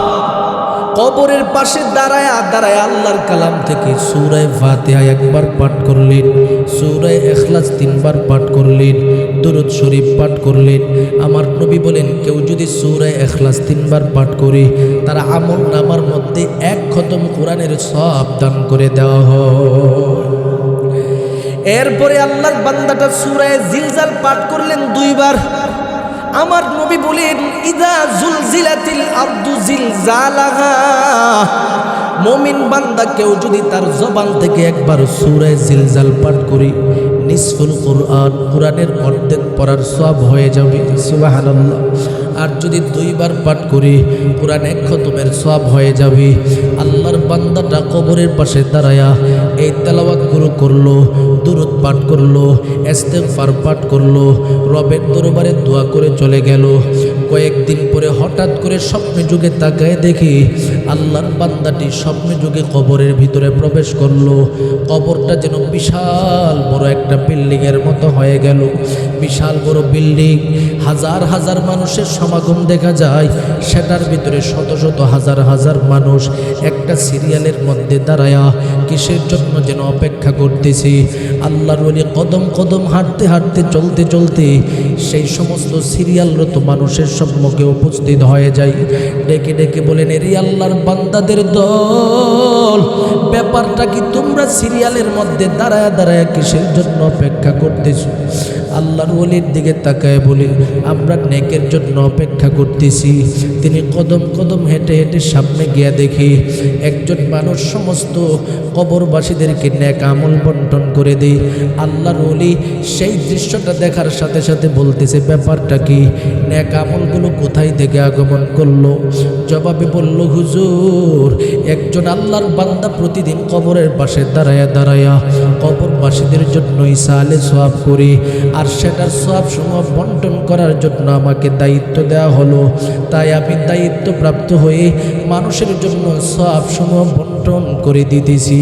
কবরের পাশে দাঁড়ায় দাঁড়ায় আল্লাহর কালাম থেকে সূরা ফাতিহা একবার পাঠ করলেন, সূরা ইখলাস 3 বার পাঠ করলেন, দরুদ শরীফ পাঠ করলেন। আমার নবী বলেন, কেউ যদি সূরা ইখলাস 3 বার পাঠ করে তার আমল নামার মধ্যে 1 খতম কোরআনের সওয়াব দান করে দেওয়া হয়। এরপরে আল্লাহর বান্দাটা সূরা জিলজাল পাঠ করলেন 2 বার। আমার নবী বলেন, ইদা জুলজিলাতিল আরদু জিলজালাহা, মুমিন বান্দা কেউ যদি তার জবান থেকে একবার সূরা জিলজাল পাঠ করে নিসফুল কোরআন, কোরআনের অর্ধেক পড়ার সওয়াব হয়ে যাবে। সুবহানাল্লাহ। আর যদি 2 বার পাঠ করে কোরআন 1 খতমের সওয়াব হয়ে যাবে। আল্লাহর বান্দাটা কবরের পাশে দাঁড়ায়া এই তেলাওয়াতগুলো করলো, দুরূদ পাঠ করলো, ইস্তেগফার পাঠ করলো, রবের দরবারে দোয়া করে চলে গেল। কয়েকদিন পরে হঠাৎ করে স্বপ্নে যুগে তাকায় দেখি আল্লাহর বান্দাটি স্বপ্নে যুগে কবরের ভিতরে প্রবেশ করলো। কবরটা যেন বিশাল বড় একটা বিল্ডিংয়ের মতো হয়ে গেল। বিশাল বড় বিল্ডিং, হাজার হাজার মানুষের সমাগম দেখা যায়। সেটার ভিতরে শত শত হাজার হাজার মানুষ একটা সিরিয়ালের মধ্যে দাঁড়ায়া কিসের জন্য যেন অপেক্ষা করতেছি। আল্লাহর ওলি কদম কদম হাঁটতে হাঁটতে চলতে চলতে সেই সমস্ত সিরিয়ালরত মানুষের সম্মুখে উপস্থিত হয়ে যায়। ডেকে ডেকে বলেন, এরি আল্লাহর বান্দাদের দল, ব্যাপারটা কি তোমরা সিরিয়ালের মধ্যে দাঁড়ায় দাঁড়ায় কিসের জন্য অপেক্ষা করতেছো? আল্লাহর ওলির দিকে তাকায় বলে, আমরা নেকের জন্য অপেক্ষা করতেছি। তিনি কদম কদম হেঁটে হেঁটে সামনে গিয়া দেখি একজন মানুষ সমস্ত কবরবাসীদেরকে নেক আমল বন্টন করে দেয়। আল্লাহর ওলি সেই দৃশ্যটা দেখার সাথে সাথে বলতেছে, ব্যাপারটা কি? নেক আমলগুলো কোথায় থেকে আগমন করলো? জবাবে বলল, হুজুর, একজন আল্লাহর বান্দা প্রতিদিন কবরের পাশে দাঁড়ায়া দাঁড়ায়া কবরবাসীদের জন্য ইসালে সওয়াব করি, আর সেটার সওয়াব সমূহ বন্টন করার জন্য আমাকে দায়িত্ব দেওয়া হলো। তাই আমি দায়িত্ব প্রাপ্ত হয়ে মানুষের জন্য সওয়াব সমূহ বন্টন করে দিতেছি।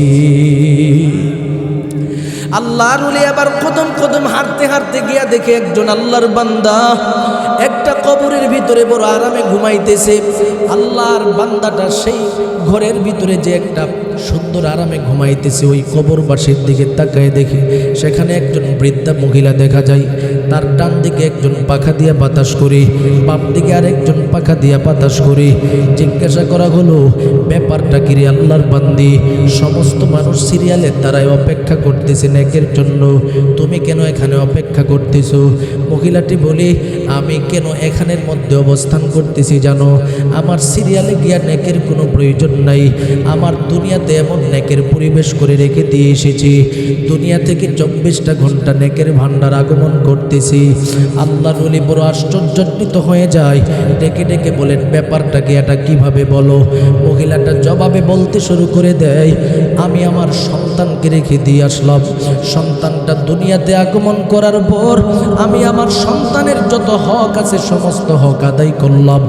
আল্লাহর ওলি আবার কদম কদম হাঁটতে হাঁটতে গিয়া দেখে একজন আল্লাহর বান্দা একটা কবরের ভিতরে বড় আরামে ঘুমাইতেছে। আল্লাহর বান্দাটা সেই ঘরের ভিতরে যে একটা সুন্দর আরামে ঘুমাইতেছে, ওই কবরবাসীর দিকে তাকায় দেখে সেখানে একজন বৃদ্ধা মহিলা দেখা যায়। তার ডান দিকে একজন পাখা দিয়া বাতাস করে, বাম দিকে আরেকজন পাখা দিয়া বাতাস করে। জিজ্ঞাসা করা হলো, ব্যাপারটা কি রে আল্লাহর বান্দি? সমস্ত মানুষ সিরিয়ালের দ্বারাই অপেক্ষা করতেছে নেকের জন্য, তুমি কেন এখানে অপেক্ষা করতেছো? মহিলাটি বলে, আমি কেন এখানের মধ্যে অবস্থান করতেছি জানো? আমার আমার সিরিয়ালে গিয়া নেকের কোনো প্রয়োজন নাই। আমার দুনিয়াতে এমন নেকের পরিবেশ করে রেখে দিয়ে এসেছি, দুনিয়া থেকে 24টা ঘন্টা নেকের ভান্ডার আগমন করতেছি। আল্লাহর ওলি বড় আশ্চর্যান্বিত হয়ে যায়, ডেকে ডেকে বলেন, ব্যাপারটা কি, এটা কিভাবে বলো? মহিলাটা জবাবে বলতে শুরু করে দেয়, আমি আমার সন্তানকে রেখে দিয়ে আসলাম। সন্তানটা দুনিয়াতে আগমন করার পর আমি আমার সন্তানের যত হক আছে সমস্ত হক আদায় করলাম।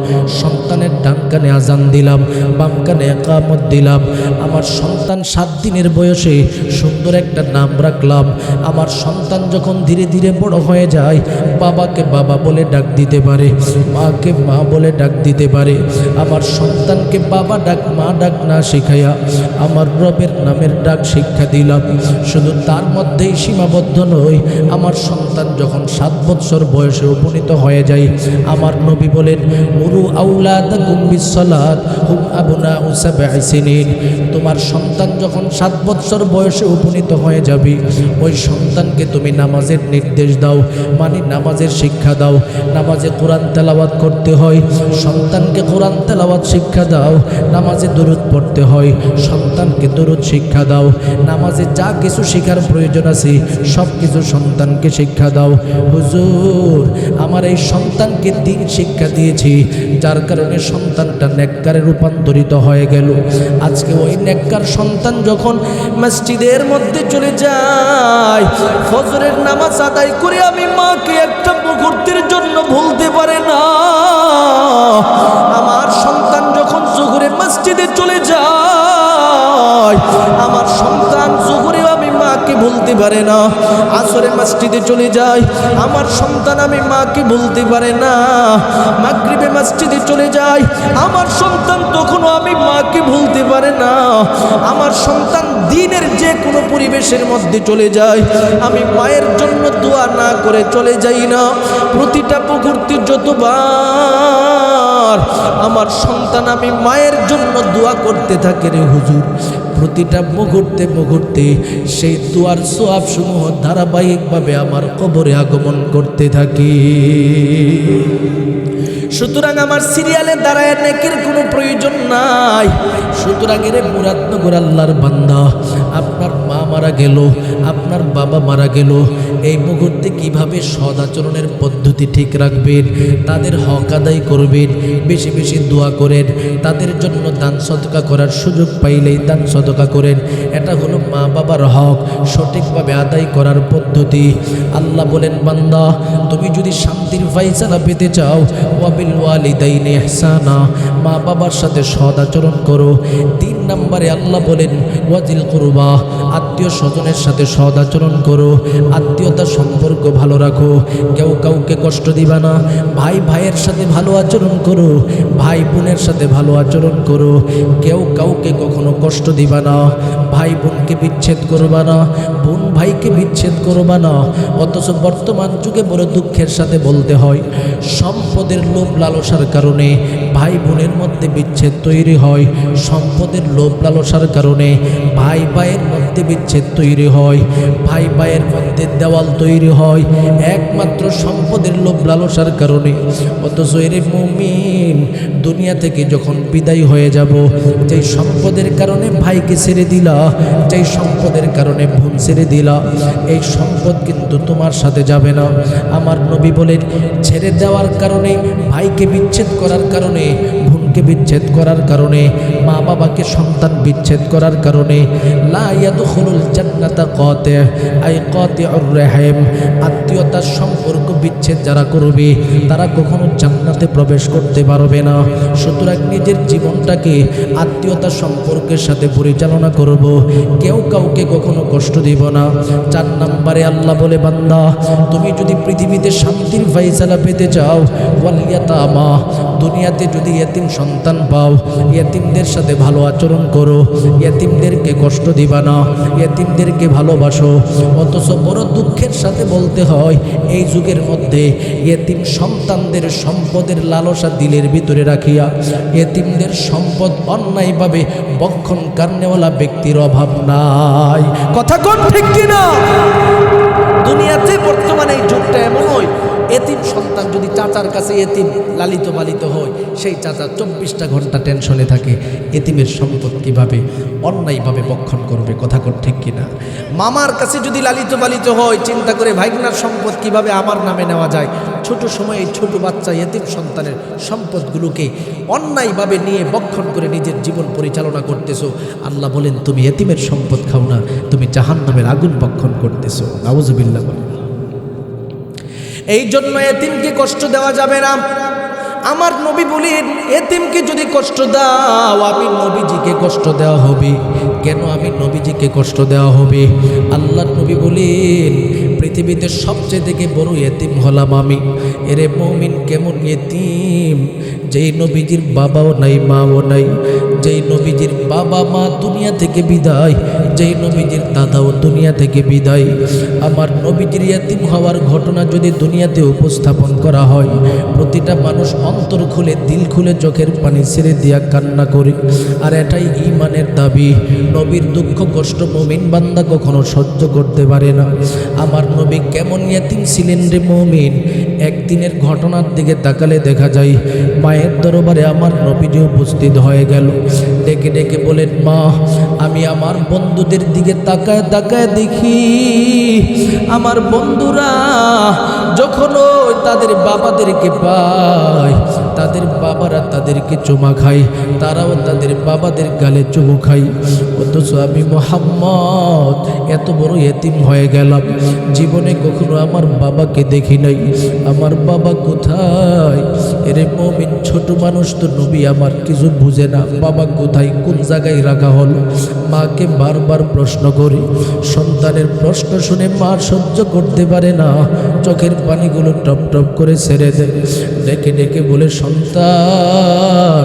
সন্তানের ডান কানে আজান দিলাম, বাম কানে ইকামত দিলাম। আমার সন্তান 7 দিনের বয়সে সুন্দর একটা নাম রাখলাম। আমার সন্তান যখন ধীরে ধীরে বড় হয়ে যায়, বাবাকে বাবা বলে ডাক দিতে পারে, মাকে মা বলে ডাক দিতে পারে। আমার সন্তানকে বাবা ডাক মা ডাক না শিখাইয়া আমার রবের নামের ডাক শিক্ষা দিলাম। শুধু তার মধ্যেই সীমাবদ্ধ নয়, আমার সন্তান যখন 7 বছর বয়সে উপনীত হয়ে যায়, আমার নবী বলেন, মুরু আউলাদাকুম বিসসালাত হুম আবনাউ সাবঈ সিনিন। তোমার সন্তান যখন 7 বছর বয়সে উপনীত হয়ে যাবে, ওই সন্তানকে তুমি নামাজের নির্দেশ দাও, মানে নামাজের শিক্ষা দাও। নামাজে কোরআন তেলাওয়াত করতে হয়, সন্তানকে কোরআন তেলাওয়াত শিক্ষা দাও। নামাজে দরুদ পড়তে হয়, সন্তানকে দরুদ শিক্ষা দাও। নামাজে যা কিছু শেখার প্রয়োজন আছে সব কিছু সন্তানকে শিক্ষা দাও। হুজুর, আমার এই সন্তানকে দিন শিক্ষা দিয়েছি, যার কারণে সন্তানটা নেককারে রূপান্তরিত হয়ে গেল। আজকে ওই নেককার সন্তান যখন মসজিদের মধ্যে চলে যায়, ফজরের নামাজ আদায় করে আমি মাকে একটা মুহূর্তের জন্য ভুলতে পারে না। আমার সন্তান যখন জোহরে মসজিদে চলে যায়, আমার সন্তান জোহরে আমি মাকে ভুলতে পারে না। আসরে মসজিদে চলে যায়, আমার সন্তান আমি মাকে ভুলতে পারে না। মাগরিবে মসজিদে চলে যায়, আমার সন্তান তখনও আমি মাকে ভুলতে পারে না। আমার সন্তান দিনের যে কোনো পরিবেশের মধ্যে চলে যায়, আমি মায়ের জন্য দোয়া না করে চলে যাই না। প্রতিটা মুহূর্তে যতবার আমার সন্তান আমি মায়ের জন্য দোয়া করতে থাকে রে হুজুর, প্রতিটা মুহূর্তে মুহূর্তে সেই দোয়ার সওয়াব সমূহ ধারাবাহিকভাবে আমার কবরে আগমন করতে থাকে। সুতরাং আমার সিরিয়ালে দাঁড়ায় নেকের কোনো প্রয়োজন নাই। সুতরাং এর মুরাদনগর আল্লাহর বান্দা, আপনার মা মারা গেল, আপনার বাবা মারা গেল, এই মুহূর্তে কিভাবে সদাচরণের পদ্ধতি ঠিক রাখবেন, তাদের হক আদায় করবেন, বেশি বেশি দোয়া করেন, তাদের জন্য দান সদকা করার সুযোগ পাইলেই দান সদকা করেন। এটা হলো মা বাবার হক সঠিকভাবে আদায় করার পদ্ধতি। আল্লাহ বলেন, বান্দা তুমি যদি শান্তির ফায়সালা পেতে চাও, ওয়াবিল ওয়ালিদাইনি ইহসানা, মা বাবার সাথে সৎ আচরণ করো। 3 নম্বরে আল্লাহ বলেন, ওয়াজিল কুরবা, আত্মীয় স্বজনের সাথে সৎ আচরণ করো, আত্মীয়তার সম্পর্ক ভালো রাখো, কেউ কাউকে কষ্ট দিবা না। ভাই ভাইয়ের সাথে ভালো আচরণ করো, ভাই বোনের সাথে ভালো আচরণ করো, কেউ কাউকে কখনো কষ্ট দিবা না। ভাই বোনকে বিচ্ছেদ করবা না, বোন ভাইকে বিচ্ছেদ করবা না। অথচ বর্তমান যুগে বড় দুঃখের সাথে বলতে হয়, সম্পদের লোভ লালসার কারণে ভাই বোনের মধ্যে বিচ্ছেদ তৈরি হয়, সম্পদের লোভ লালসার কারণে ভাই ভাইয়ের মধ্যে বিচ্ছেদ তৈরি হয়, ভাই ভাইয়ের মধ্যে দেওয়াল তৈরি হয় একমাত্র সম্পদের লোভ লালসার কারণে। অথচ এর মুমিন, দুনিয়া থেকে যখন বিদায় হয়ে যাব, যেই সম্পদের কারণে ভাইকে ছেড়ে দিলা, যেই সম্পদের কারণে বোন ছেড়ে দিলা, এই সম্পদ কিন্তু তোমার সাথে যাবে না। আমার নবী বলেন, ছেড়ে দেওয়ার কারণে, ভাইকে বিচ্ছেদ করার কারণে, বোনকে বিচ্ছেদ করার কারণে, মা বাবাকে সন্তান বিচ্ছেদ করার কারণে, লা ইয়াদখুলুল জান্নাতা কাতি আই কাতিউর রাহিম, আত্মীয়তার সম্পর্ক বিচ্ছেদ যারা করবে তারা কখনো জান্নাতে প্রবেশ করতে পারবে না। সুতরাং নিজের জীবনটাকে আত্মীয়তার সম্পর্কের সাথে পরিচালনা করব, কেউ কাউকে কখনো কষ্ট দিব না। 4 নম্বরে আল্লাহ বলে, বান্দা তুমি যদি পৃথিবীতে শান্তির ফায়সালা পেতে চাও, ওয়াল ইয়াতামা, দুনিয়াতে যদি ইয়েতিম সন্তান পাও, ইয়েতিমদের সাথে ভালো আচরণ করো, ইয়েতিমদেরকে কষ্ট দিবা না, ইয়েতিমদেরকে ভালোবাসো। অথচ বড় দুঃখের সাথে বলতে হয়, এই যুগের মধ্যে ইয়েতিম সন্তানদের সম্পদের লালসা দিলের ভিতরে রাখিয়া ইয়েতিমদের সম্পদ অন্যায়ভাবে বক্ষণ কারণেওয়ালা ব্যক্তির অভাব নাই। কথা কোন ঠিক কিনা? দুনিয়াতে বর্তমানে এই যুগটা এমন হয়, এতিম সন্তান যদি চাচার কাছে এতিম লালিত পালিত হয়, সেই চাচা 24টা ঘন্টা টেনশনে থাকে এতিমের সম্পদ কীভাবে অন্যায়ভাবে বক্ষণ করবে, কথা কর ঠিক কিনা। মামার কাছে যদি লালিত পালিত হয়, চিন্তা করে ভাইগনার সম্পদ কিভাবে আমার নামে নেওয়া যায়। ছোট সময়ে এই ছোট বাচ্চা এতিম সন্তানের সম্পদগুলোকে অন্যায়ভাবে নিয়ে বক্ষণ করে নিজের জীবন পরিচালনা করতেছো। আল্লাহ বলেন তুমি এতিমের সম্পদ খাও না, তুমি জাহান্নামের আগুন বক্ষণ করতেছো। নাউজুবিল্লাহ। এই জন্য এতিমকে কষ্ট দেওয়া যাবে না। আমার নবী বলেন এতিমকে যদি কষ্ট দাও আমি নবীজিকে কষ্ট দেওয়া হবে। কেন আমি নবীজিকে কষ্ট দেওয়া হবে? আল্লাহর নবী বলেন পৃথিবীতে সবচেয়ে থেকে বড় এতিম হলাম আমি। এরে মুমিন কেমন এতিম? যেই নবীজির বাবাও নাই মাও নাই, যেই নবীজির বাবা মা দুনিয়া থেকে বিদায়, যেই নবীজির দাদাও দুনিয়া থেকে বিদায়। আমার নবীজির এতিম হওয়ার ঘটনা যদি দুনিয়াতে উপস্থাপন করা হয়, প্রতিটা মানুষ অন্তর খুলে দিল খুলে চোখের পানি ছেড়ে দিয়া কান্না করে। আর এটাই ঈমানের দাবি। নবীর দুঃখ কষ্ট মুমিন বান্দা কখনো সহ্য করতে পারে না। আমার নবী কেমন এতিম ছিলেন রে মুমিন? একদিনের ঘটনার দিকে তাকালে দেখা যায় মায়ের দরবারে আমার নবীজি উপস্থিত হয়ে গেল। ডেকে ডেকে বলেন মা, আমি আমার বন্ধুদের দিকে তাকায় তাকায় দেখি আমার বন্ধুরা যখন তাদের বাবাদেরকে পায়, তাদের বাবারা তাদেরকে চুমা খায়, তারাও তাদের বাবাদের গালে চুমু খায়। অথচ আমি মুহাম্মদ এত বড় এতিম হয়ে গেলাম, জীবনে কখনো আমার বাবাকে দেখি নাই। আমার বাবা কোথায়? এরে মুমিন ছোট মানুষ তো নবী আমার কিছু বুঝে না, বাবা কোথায় কোন জায়গায় রাখা হলো। মাকে বারবার প্রশ্ন করি, সন্তানের প্রশ্ন শুনে মা সহ্য করতে পারে না, চোখের পানিগুলো টপ টপ করে ছেড়ে দেয়। ডেকে ডেকে বলে সন্তান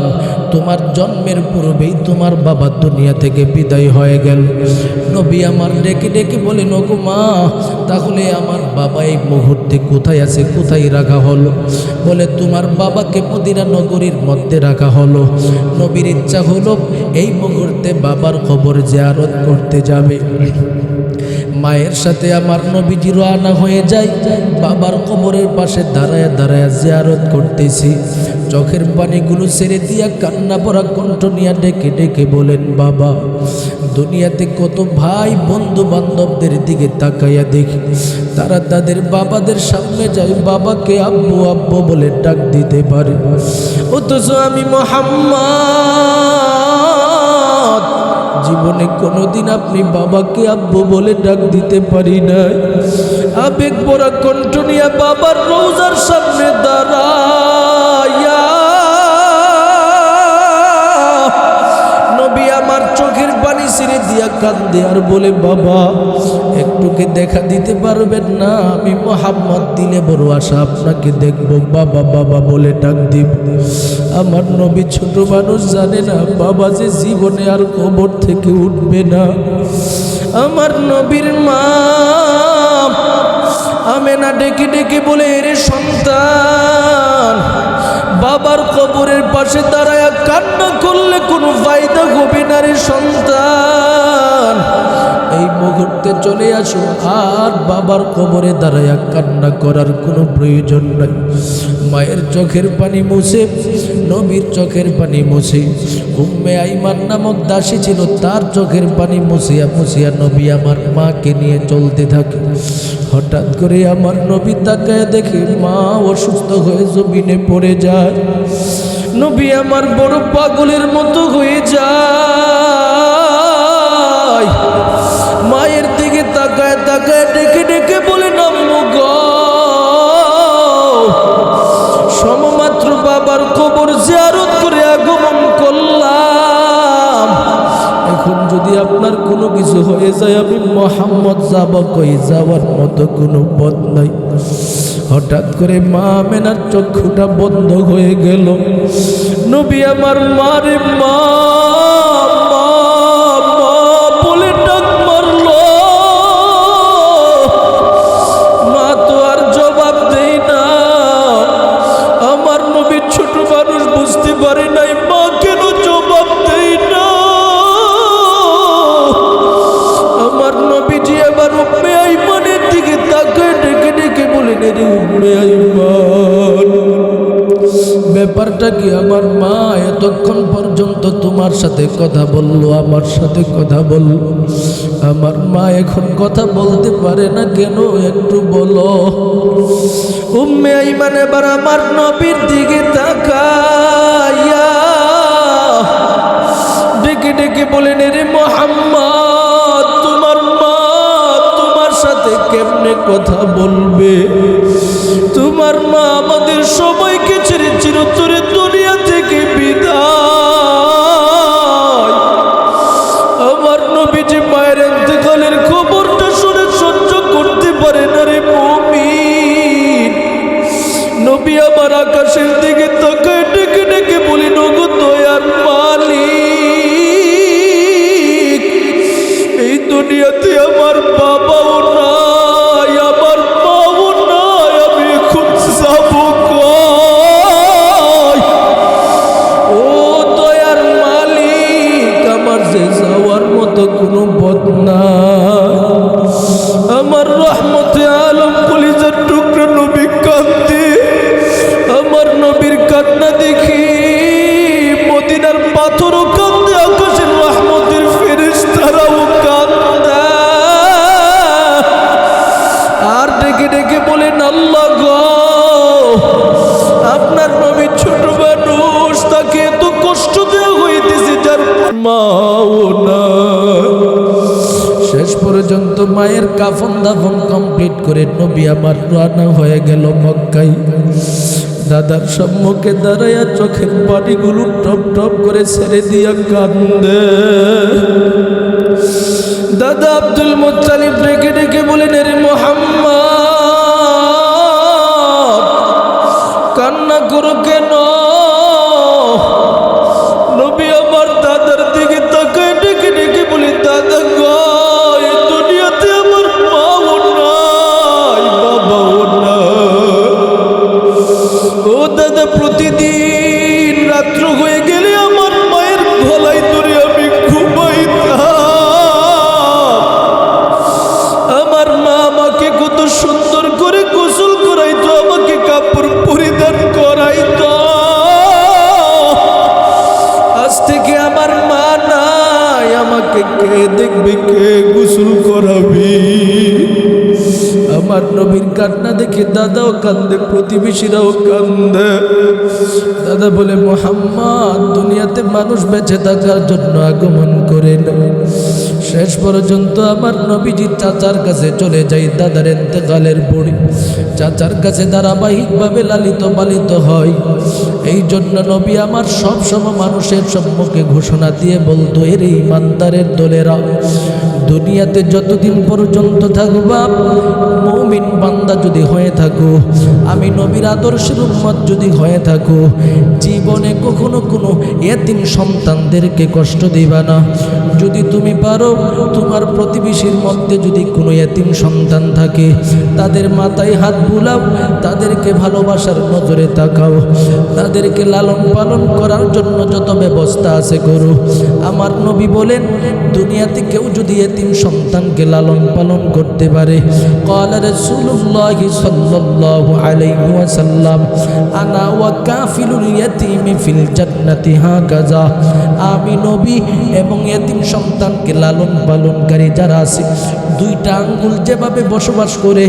তোমার জন্মের পূর্বেই তোমার বাবা দুনিয়া থেকে বিদায় হয়ে গেল। নবী আমার ডেকে ডেকে বলেন ওগো মা, তাহলে আমার বাবা এই মুহূর্তে কোথায় আছে, কোথায় রাখা হলো? বলে তোমার বাবাকে মদিনা নগরীর মধ্যে রাখা হলো। নবীর ইচ্ছা হলো এই মুহূর্তে বাবার কবর জিয়ারত করতে যাবে। মায়ের সাথে আমার নবীজি রওনা হয়ে যায়। বাবার কবরের পাশে দাঁড়ায় দাঁড়ায় জিয়ারত করতেছি। চোখের পানিগুলো ছেড়ে দিয়া কান্না পড়া কণ্ঠ নিয়ে ডেকে ডেকে বলেন বাবা, দুনিয়াতে কত ভাই বন্ধু বান্ধবদের দিকে তাকাইয়া দেখি তারা তাদের বাবাদের সামনে যায়, বাবাকে আব্বু আব্বু বলে ডাক দিতে পারে। অথচ আমি মুহাম্মদ জীবনে কোনোদিন আপনি বাবাকে আব্বু বলে ডাক দিতে পারি নাই। আবেগ ভরা কণ্ঠ নিয়ে বাবার রওজার সামনে দাঁড়াইয়া নবী আমার চোখের পানি ছেড়ে দিয়া কান্দে আর বলে বাবা একটুকে দেখা দিতে পারবেন না? আমি মুহাম্মদ দিলে বড় আশা আপনাকে দেখব, বাবা বাবা বলে ডাক দিব। আমার নবী ছোট মানুষ জানে না বাবা যে জীবনে আর কবর থেকে উঠবে না। আমার নবীর মা আমেনা ডেকে ডেকে বলে এরে সন্তান, বাবার কবরের পাশে দাঁড়ায়া কান্না করলে কোনো ফায়দা হবে না রে সন্তান। এই মুহূর্তে চলে আসো, আর বাবার কবরে দাঁড়ায়া কান্না করার কোনো প্রয়োজন নাই। মায়ের চোখের পানি মুছে, নবীর চোখের পানি মুছে, উম্মে আইমান নামক দাসী ছিল, তার চোখের পানি মুছিয়া মুছিয়া নবী আমার মাকে নিয়ে চলতে থাকে। হঠাৎ করে আমার নবী তাকায় দেখে মা অসুস্থ হয়ে জমিনে পড়ে যায়। নবী আমার বড় পাগলের মতো হয়ে যায়। মায়ের দিকে তাকায় তাকায় ডেকে ডেকে বলে আম্মু গো, সমমাত্র বাবার কবর জিয়ারত করে আগমন করলাম, এখন যদি আপনার কোনো কিছু হয়ে যায় আমি মুহাম্মদ যাব কই? যাওয়ার মতো কোনো পথ নাই। হঠাৎ করে মা আমেনার চক্ষুটা বন্ধ হয়ে গেল। নবী আমার মারে মা বলে ডাক মারলো। মা তো আর জবাব দেই না। আমার নবী ছোট মানুষ বুঝতে পারে নাই মা কেন জবাব দেই না। আমার নবীজি আবার উম্মে আইমানের দিকে তাকায় ডেকে ডেকে বলেন, রে উম্মে আইমান কারণটা কি? আমার মা এতক্ষণ পর্যন্ত তোমার সাথে কথা বললো, আমার সাথে কথা বললো, আমার মা এখন কথা বলতে পারে না কেন? একটু বলো। উম্মে আইমান এবার আমার নবীর দিকে তাকায়া ডেকে ডেকে বলেন, রে মুহাম্মদ, তোমার মা তোমার সাথে কেমনে কথা বলবে? তোমার মা আমাদের সবাইকে ছেড়ে চিরতরে দুনিয়া থেকে বিদায়। আমার নবী যে মায়ের ইন্তেকালের খবরটা শুনে সহ্য করতে পারে না রে মুমিন। নবী আমার আকাশের দিকে তাকায় ডেকে ডেকে বলি, ওগো দয়ার মালিক, এই দুনিয়াতে আমার বাবাও নাই, আমার মাও নাই, আমি এখন যাবো কই? ও দয়ার মালিক, আমার যে যাওয়ার মতো কোনো পথ নাই। আমার রহমতে আলম কলিজার টুকরা নবী কাঁদতে, আমার নবীর কান্না দেখি মদিনার পাথরও কাঁদে, আকাশের রহমতের ফেরেশতারাও কাঁদে। আর ডেকে ডেকে বলেন, আল্লাহ গো, আপনার নবী ছোট মানুষ, তাকে এত কষ্ট দেওয়া হইতেছে যার মাও না। শেষ পর্যন্ত মায়ের কাফন দাফন কমপ্লিট করে নবী আমার রওনা হয়ে গেল মক্কায়। দাদার সম্মুখে দাঁড়াইয়া চোখের পানিগুলো টপ টপ করে ছেড়ে দিয়া কান্দে। দাদা আব্দুল মুত্তালিব ডেকে ডেকে বলেন, রে মুহাম্মদ, কান্না করো কেন? নবী আমার দাদার দিকে তাকায় ডেকে ডেকে বলি, দাদা গো, এই দুনিয়াতে আমার মাও নাই, বাবাও নাই। ও দাদা, প্রতিদিন রাত্র হয়ে গেলে আমার মায়ের গলায় ধরে আমি ঘুমাইতাম। আমার মা আমাকে কত সুন্দর করে গোসল করাইতো, আমাকে কাপড় পরিধান করাইতো। আজ থেকে আমার মা নাই, আমাকে কে দেখবে, কে গোসল করাবি? আমার নবীর কান্না দেখে দাদাও কান্দে, প্রতিবেশীরাও কান্দে। দাদা বলে, মুহাম্মদ দুনিয়াতে মানুষ বেঁচে থাকার জন্য আগমন করে না। শেষ পর্যন্ত আমার নবীজি চাচার কাছে চলে যাই। দাদার ইন্তেকালের পরে চাচার কাছে ধারাবাহিকভাবে লালিত পালিত হয়। এই জন্য নবী আমার সবসময় মানুষের সম্মুখে ঘোষণা দিয়ে বলতো, এর ইমানদারের দলেরা, দুনিয়াতে যতদিন পর্যন্ত থাকবা, মুমিন বান্দা যদি হয়ে থাকো, আমি নবীর আদর্শের উম্মত যদি হয়ে থাকো, জীবনে কখনো কোনো এতিম সন্তানদেরকে কষ্ট দিবা না। যদি তুমি পারো, তোমার প্রতিবেশীর মধ্যে যদি কোনো এতিম সন্তান থাকে, তাদের মাথায় হাত বুলাও, তাদেরকে ভালোবাসার নজরে তাকাও, তাদেরকে লালন পালন করার জন্য যত ব্যবস্থা আছে করো। আমার নবী বলেন, দুনিয়াতে কেউ যদি এতিম সন্তানকে লালন পালন করতে পারে, قال رسول الله صلى الله عليه وسلم انا وكافل اليتيم في الجنه هكذا। আমি নবী এবং এতিম সন্তানকে লালন পালনকারী যারা আছে, দুইটা আঙ্গুল যেভাবে বসবাস করে,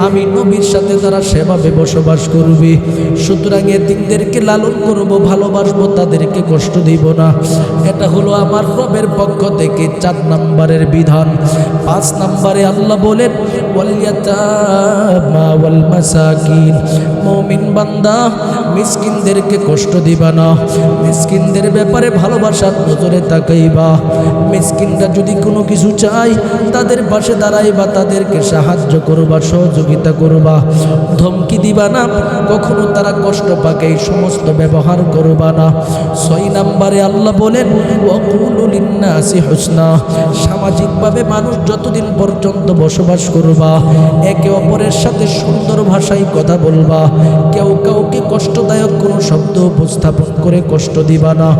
আমি নবীর সাথে তারা সেভাবে বসবাস করবে। সুতরাং এতিমদেরকে লালন করব, ভালোবাসবো, তাদেরকে কষ্ট দিব না। এটা হলো আমার রবের পক্ষ থেকে 4 নম্বরের বিধান। 5 নম্বরে আল্লাহ বলেন, ওয়াল ইয়াতামা ওয়াল মাসাকিন, মুমিন বান্দা মিসকিনদেরকে কষ্ট দিবা না, মিসকিনদের ব্যাপারে ভালোবাসার নজরে তাকাইবা। মিসকিনরা যদি কোনো কিছু চায়, তাদের পাশে দাঁড়াইবা, তাদেরকে সাহায্য করবা, সহযোগিতা করবা, ধমকি দিবা না, কখনো তারা কষ্ট পাকে এই সমস্ত ব্যবহার করবা না। 6 নম্বরে আল্লাহ বলেন, ওয়াকুলু লিন্নাসি হুসনা, সামাজিকভাবে মানুষ যতদিন পর্যন্ত বসবাস করবা, একে অপরের সাথে সুন্দর ভাষায় কথা বলবা, কেউ কাউকে কষ্টদায়ক কোনো শব্দ উপস্থাপন করে কষ্ট দিবা না।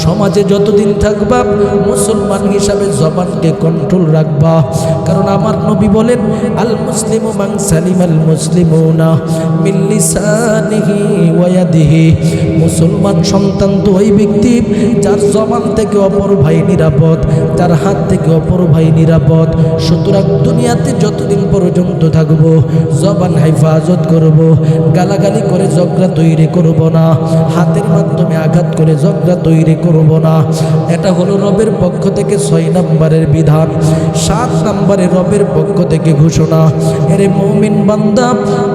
সমাজে যতদিন থাকবা, মুসলমান হিসাবে জবান জবানকে কন্ট্রোল রাখবা। কারণ আমার নবী বলেন, আল মুসলিমু মান সালিমাল মুসলিমুনা মিন লিসানিহি ওয়া ইয়াদিহি। মুসলমান সন্তান তো ওই ব্যক্তি যার জবান থেকে অপর ভাই নিরাপদ, যার হাত থেকে অপর ভাই নিরাপদ। সুতরাং দুনিয়াতে যতদিন পর্যন্ত থাকবো জবান হেফাজত করব, গালাগালি করে ঝগড়া তৈরি করব না, হাতের মাধ্যমে আঘাত করে ঝগড়া তৈরি করব না। এটা হলো রবের পক্ষ থেকে 6 নম্বরের বিধান। 7 নম্বরে রবের পক্ষ থেকে ঘোষণা, এরে মুমিন বান্দা,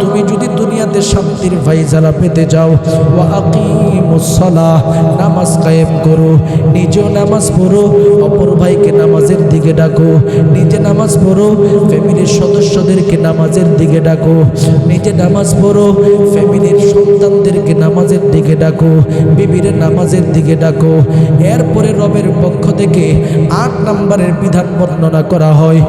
তুমি যদি দুনিয়াতে শান্তির ফায়সালা পেতে যাও, ওয়া আকিমুস সালাহ, নামাজ কায়েম করো, নিজেও নামাজ পড়ো, অপর ভাইকে নামাজের দিকে ডাকো, নিজে নামাজ পড়ো, ফ্যামিলির সদস্যদেরকে নামাজের দিকে ডাকো, নিজে নামাজ পড়ো, ফ্যামিলির সন্তানদেরকে নামাজের দিকে ডাকো, বিবির নামাজের দিকে ডাকো। এরপরে রবের পক্ষ থেকে 8 নম্বরের বিধান বর্ণনা করা হয়,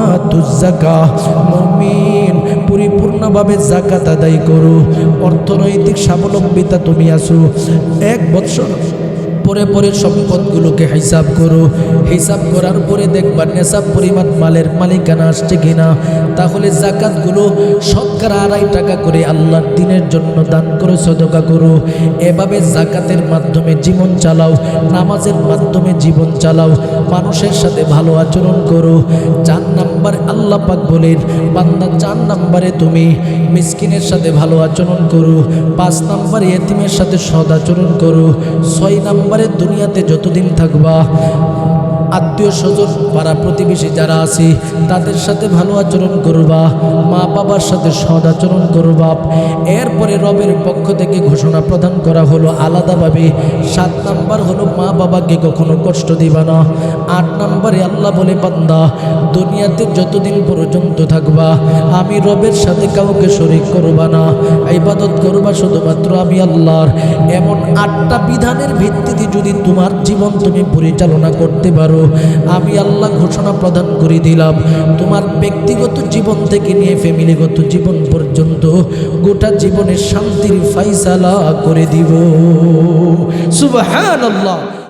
ওয়াতুজ যাকাত, মুমিন পরিপূর্ণভাবে যাকাত আদায় করো। অর্থনৈতিক স্বাবলম্বিতা তুমি আসো, 1 বছর পরে পরে সম্পদগুলোকে হিসাব করো। হিসাব করার পরে দেখবা নেশাব পরিমাণ মালের মালিকানা আসছে কিনা। তাহলে জাকাতগুলো শতকরা 2.5 টাকা করে আল্লাহর দ্বীনের জন্য দান করে সদকা করো। এভাবে জাকাতের মাধ্যমে জীবন চালাও, নামাজের মাধ্যমে জীবন চালাও, মানুষের সাথে ভালো আচরণ করো। 4 নম্বর আল্লাহ পাক বলেন, বান্দা 4 নম্বরে তুমি মিসকিনের সাথে ভালো আচরণ করো, 5 নম্বরে ইয়েতিমের সাথে সৎ আচরণ করো, 6 নম্বরে দুনিয়াতে যতদিন থাকবা আত্মীয় স্বজন পাড়া প্রতিবেশী যারা আছে তাদের সাথে ভালো আচরণ করবা, মা বাবার সাথে সৎ আচরণ করবা। এরপরে রবের পক্ষ থেকে ঘোষণা প্রদান করা হলো আলাদাভাবে, 7 নম্বর হলো মা বাবাকে কখনো কষ্ট দিবা না। 8 নম্বরে আল্লাহ বলে, বান্দা দুনিয়াতে যতদিন পর্যন্ত থাকবা আমি রবের সাথে কাউকে শরীক করবা না, ইবাদত করবা শুধুমাত্র আমি আল্লাহর। এমন 8টা বিধানের ভিত্তিতে যদি তোমার জীবন তুমি পরিচালনা করতে পারো, আমি আল্লাহ ঘোষণা প্রদান করে দিলাম, তোমার ব্যক্তিগত জীবন থেকে নিয়ে ফ্যামিলিগত জীবন পর্যন্ত গোটা জীবনের শান্তির ফায়সালা করে দিব। সুবহানাল্লাহ।